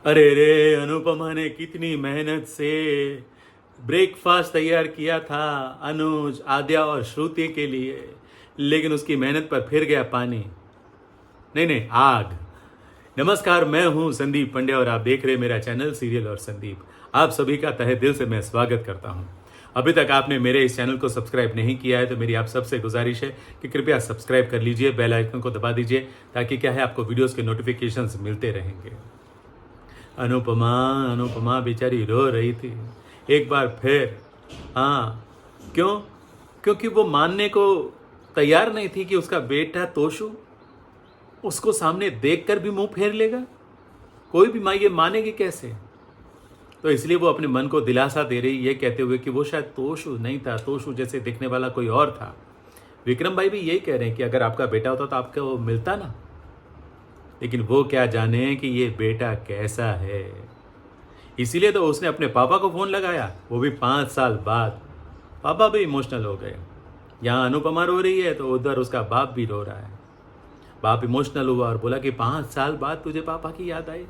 अरे रे, अनुपमा ने कितनी मेहनत से ब्रेकफास्ट तैयार किया था अनुज, आद्या और श्रुति के लिए, लेकिन उसकी मेहनत पर फिर गया पानी। नहीं नहीं, आग। नमस्कार, मैं हूं संदीप पंडे और आप देख रहे हैं मेरा चैनल सीरियल और संदीप। आप सभी का तहे दिल से मैं स्वागत करता हूं। अभी तक आपने मेरे इस चैनल को सब्सक्राइब नहीं किया है तो मेरी आप सबसे गुजारिश है कि कृपया सब्सक्राइब कर लीजिए, बेल आइकन को दबा दीजिए, ताकि क्या है आपको वीडियोस के नोटिफिकेशंस मिलते रहेंगे। अनुपमा अनुपमा बेचारी रो रही थी एक बार फिर। हाँ, क्यों? क्योंकि वो मानने को तैयार नहीं थी कि उसका बेटा तोशु उसको सामने देखकर भी मुंह फेर लेगा। कोई भी माँ ये मानेगी कैसे? तो इसलिए वो अपने मन को दिलासा दे रही, ये कहते हुए कि वो शायद तोशु नहीं था, तोशु जैसे दिखने वाला कोई और था। विक्रम भाई भी यही कह रहे हैं कि अगर आपका बेटा होता तो आपको वो मिलता ना। लेकिन वो क्या जाने कि ये बेटा कैसा है। इसीलिए तो उसने अपने पापा को फोन लगाया, वो भी 5 साल बाद। पापा भी इमोशनल हो गए। यहाँ अनुपमा रो रही है तो उधर उसका बाप भी रो रहा है। बाप इमोशनल हुआ और बोला कि 5 साल बाद तुझे पापा की याद आई।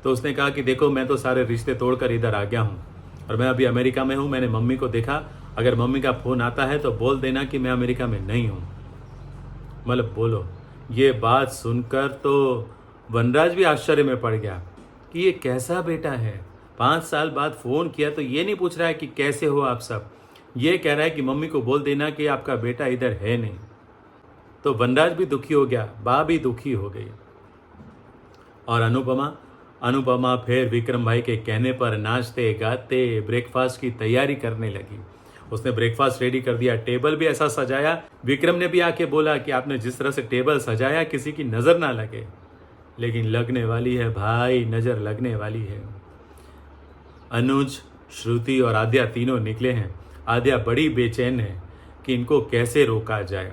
तो उसने कहा कि देखो, मैं तो सारे रिश्ते तोड़कर इधर आ गया हूँ और मैं अभी अमेरिका में हूँ। मैंने मम्मी को देखा, अगर मम्मी का फोन आता है तो बोल देना कि मैं अमेरिका में नहीं हूँ। मतलब बोलो, ये बात सुनकर तो वनराज भी आश्चर्य में पड़ गया कि ये कैसा बेटा है। 5 साल बाद फोन किया तो ये नहीं पूछ रहा है कि कैसे हो आप सब, ये कह रहा है कि मम्मी को बोल देना कि आपका बेटा इधर है नहीं। तो वनराज भी दुखी हो गया, बा भी दुखी हो गई। और अनुपमा फिर विक्रम भाई के कहने पर नाचते गाते ब्रेकफास्ट की तैयारी करने लगी। उसने ब्रेकफास्ट रेडी कर दिया, टेबल भी ऐसा सजाया। विक्रम ने भी आके बोला कि आपने जिस तरह से टेबल सजाया किसी की नज़र ना लगे। लेकिन लगने वाली है भाई, नज़र लगने वाली है। अनुज, श्रुति और आद्या तीनों निकले हैं। आद्या बड़ी बेचैन है कि इनको कैसे रोका जाए।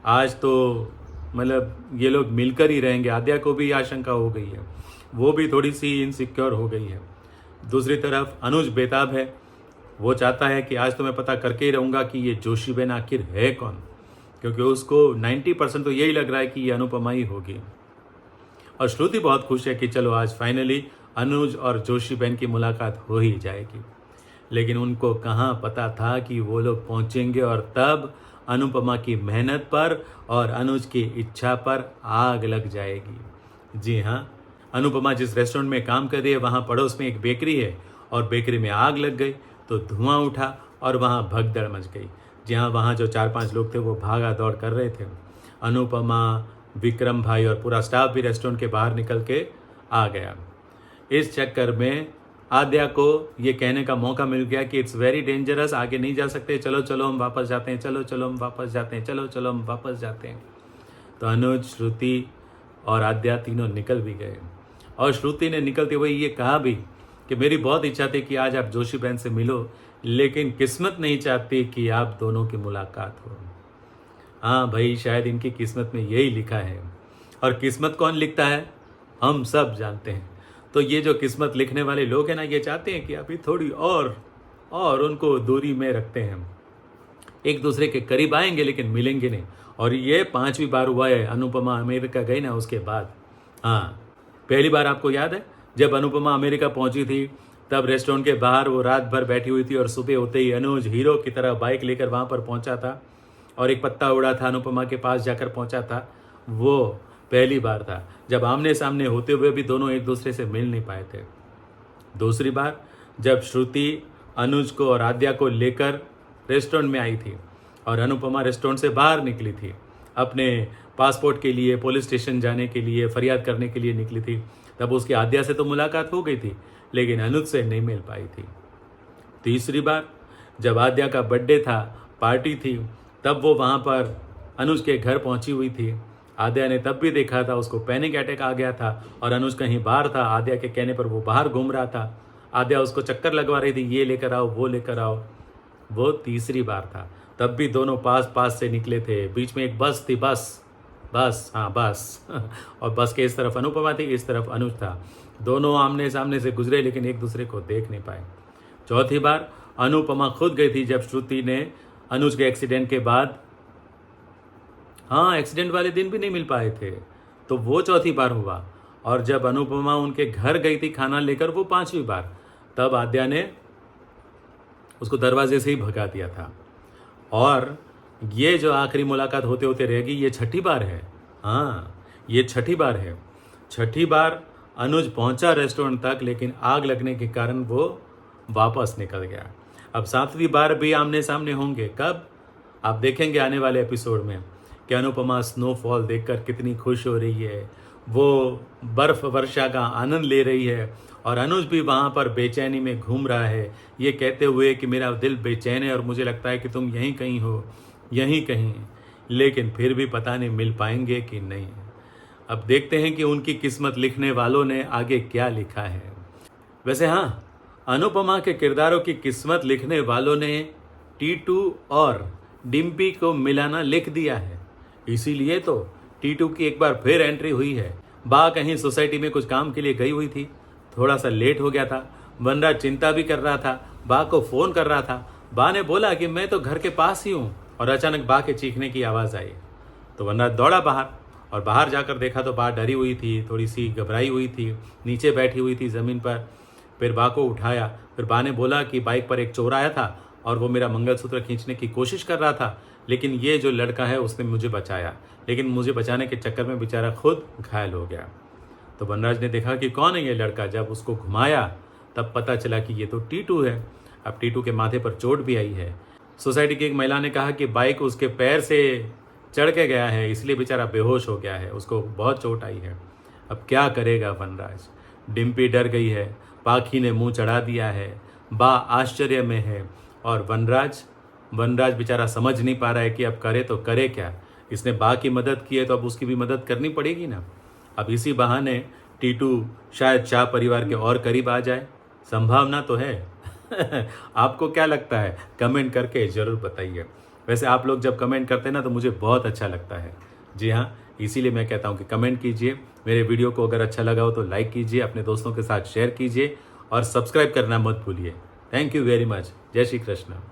आज तो मतलब ये लोग मिलकर ही रहेंगे। आद्या को भी आशंका हो गई है, वो भी थोड़ी सी इनसिक्योर हो गई है। दूसरी तरफ अनुज बेताब है, वो चाहता है कि आज तो मैं पता करके ही रहूँगा कि ये जोशी बहन आखिर है कौन, क्योंकि उसको 90% तो यही लग रहा है कि ये अनुपमा ही होगी। और श्रुति बहुत खुश है कि चलो आज फाइनली अनुज और जोशी बहन की मुलाकात हो ही जाएगी। लेकिन उनको कहाँ पता था कि वो लोग पहुँचेंगे और तब अनुपमा की मेहनत पर और अनुज की इच्छा पर आग लग जाएगी। जी हाँ, अनुपमा जिस रेस्टोरेंट में काम कर रही है वहाँ पड़ोस में एक बेकरी है और बेकरी में आग लग गई तो धुआं उठा और वहाँ भगदड़ मच गई। जी हाँ, वहाँ जो 4-5 लोग थे वो भागा दौड़ कर रहे थे। अनुपमा, विक्रम भाई और पूरा स्टाफ भी रेस्टोरेंट के बाहर निकल के आ गया। इस चक्कर में आद्या को ये कहने का मौका मिल गया कि इट्स वेरी डेंजरस, आगे नहीं जा सकते, चलो चलो हम वापस जाते हैं, चलो चलो हम वापस जाते हैं, चलो चलो हम वापस जाते हैं। तो अनुज, श्रुति और आद्या तीनों निकल भी गए। और श्रुति ने निकलते हुए ये कहा भी कि मेरी बहुत इच्छा थी कि आज आप जोशी बहन से मिलो, लेकिन किस्मत नहीं चाहती कि आप दोनों की मुलाकात हो। हाँ भाई, शायद इनकी किस्मत में यही लिखा है। और किस्मत कौन लिखता है हम सब जानते हैं। तो ये जो किस्मत लिखने वाले लोग हैं ना, ये चाहते हैं कि अभी थोड़ी और उनको दूरी में रखते हैं, एक दूसरे के करीब आएंगे लेकिन मिलेंगे नहीं। और ये 5वीं बार हुआ है अनुपमा अमेरिका गई ना उसके बाद। हाँ, पहली बार आपको याद है जब अनुपमा अमेरिका पहुंची थी, तब रेस्टोरेंट के बाहर वो रात भर बैठी हुई थी और सुबह होते ही अनुज हीरो की तरह बाइक लेकर वहाँ पर पहुँचा था और एक पत्ता उड़ा था, अनुपमा के पास जाकर पहुँचा था। वो पहली बार था जब आमने सामने होते हुए भी दोनों एक दूसरे से मिल नहीं पाए थे। दूसरी बार जब श्रुति अनुज को और आद्या को लेकर रेस्टोरेंट में आई थी और अनुपमा रेस्टोरेंट से बाहर निकली थी, अपने पासपोर्ट के लिए पुलिस स्टेशन जाने के लिए फरियाद करने के लिए निकली थी। तब उसकी आद्या से तो मुलाकात हो गई थी, लेकिन अनुज से नहीं मिल पाई थी। तीसरी बार जब आद्या का बर्थडे था, पार्टी थी, तब वो वहाँ पर अनुज के घर पहुँची हुई थी। आद्या ने तब भी देखा था, उसको पैनिक अटैक आ गया था और अनुज कहीं बाहर था। आद्या के कहने पर वो बाहर घूम रहा था। आद्या उसको चक्कर लगवा रही थी, ये लेकर आओ वो लेकर आओ। वो तीसरी बार था, तब भी दोनों पास से निकले थे। बीच में एक बस थी, बस हाँ बस और बस के इस तरफ अनुपमा थी, इस तरफ अनुज था। दोनों आमने सामने से गुजरे लेकिन एक दूसरे को देख नहीं पाए। चौथी बार अनुपमा खुद गई थी जब श्रुति ने अनुज के एक्सीडेंट के बाद, हाँ एक्सीडेंट वाले दिन भी नहीं मिल पाए थे, तो वो चौथी बार हुआ। और जब अनुपमा उनके घर गई थी खाना लेकर वो 5वीं बार, तब आद्या ने उसको दरवाजे से ही भगा दिया था। और ये जो आखिरी मुलाकात होते होते रहेगी, ये 6ठी बार है। हाँ, ये 6ठी बार है। 6ठी बार अनुज पहुंचा रेस्टोरेंट तक, लेकिन आग लगने के कारण वो वापस निकल गया। अब 7वीं बार भी आमने सामने होंगे। कब? आप देखेंगे आने वाले एपिसोड में कि अनुपमा स्नोफॉल देखकर कितनी खुश हो रही है, वो बर्फ वर्षा का आनंद ले रही है, और अनुज भी वहाँ पर बेचैनी में घूम रहा है, ये कहते हुए कि मेरा दिल बेचैन है और मुझे लगता है कि तुम यहीं कहीं हो, यहीं कहीं। लेकिन फिर भी पता नहीं मिल पाएंगे कि नहीं। अब देखते हैं कि उनकी किस्मत लिखने वालों ने आगे क्या लिखा है। वैसे हाँ, अनुपमा के किरदारों की किस्मत लिखने वालों ने टीटू और डिम्पी को मिलाना लिख दिया है। इसीलिए तो टीटू की एक बार फिर एंट्री हुई है। बा कहीं सोसाइटी में कुछ काम के लिए गई हुई थी, थोड़ा सा लेट हो गया था। वनराज चिंता भी कर रहा था, बा को फ़ोन कर रहा था। बा ने बोला कि मैं तो घर के पास ही हूँ, और अचानक बा के चीखने की आवाज़ आई। तो वनराज दौड़ा बाहर, और बाहर जाकर देखा तो बा डरी हुई थी, थोड़ी सी घबराई हुई थी, नीचे बैठी हुई थी ज़मीन पर। फिर बा को उठाया। फिर बा ने बोला कि बाइक पर एक चोर आया था और वो मेरा मंगलसूत्र खींचने की कोशिश कर रहा था, लेकिन ये जो लड़का है उसने मुझे बचाया, लेकिन मुझे बचाने के चक्कर में बेचारा खुद घायल हो गया। तो वनराज ने देखा कि कौन है ये लड़का। जब उसको घुमाया तब पता चला कि ये तो टीटू है। अब टीटू के माथे पर चोट भी आई है। सोसाइटी की एक महिला ने कहा कि बाइक उसके पैर से चढ़ के गया है, इसलिए बेचारा बेहोश हो गया है, उसको बहुत चोट आई है। अब क्या करेगा वनराज? डिम्पी डर गई है, पाखी ने मुंह चढ़ा दिया है, बा आश्चर्य में है, और वनराज बेचारा समझ नहीं पा रहा है कि अब करे तो करे क्या। इसने बा की मदद की है तो अब उसकी भी मदद करनी पड़ेगी ना। अब इसी बहाने टीटू शायद शाह परिवार के और करीब आ जाए, संभावना तो है। आपको क्या लगता है? कमेंट करके ज़रूर बताइए। वैसे आप लोग जब कमेंट करते हैं ना तो मुझे बहुत अच्छा लगता है। जी हाँ, इसीलिए मैं कहता हूँ कि कमेंट कीजिए। मेरे वीडियो को अगर अच्छा लगा हो तो लाइक कीजिए, अपने दोस्तों के साथ शेयर कीजिए, और सब्सक्राइब करना मत भूलिए। Thank you very much. जय श्री कृष्ण।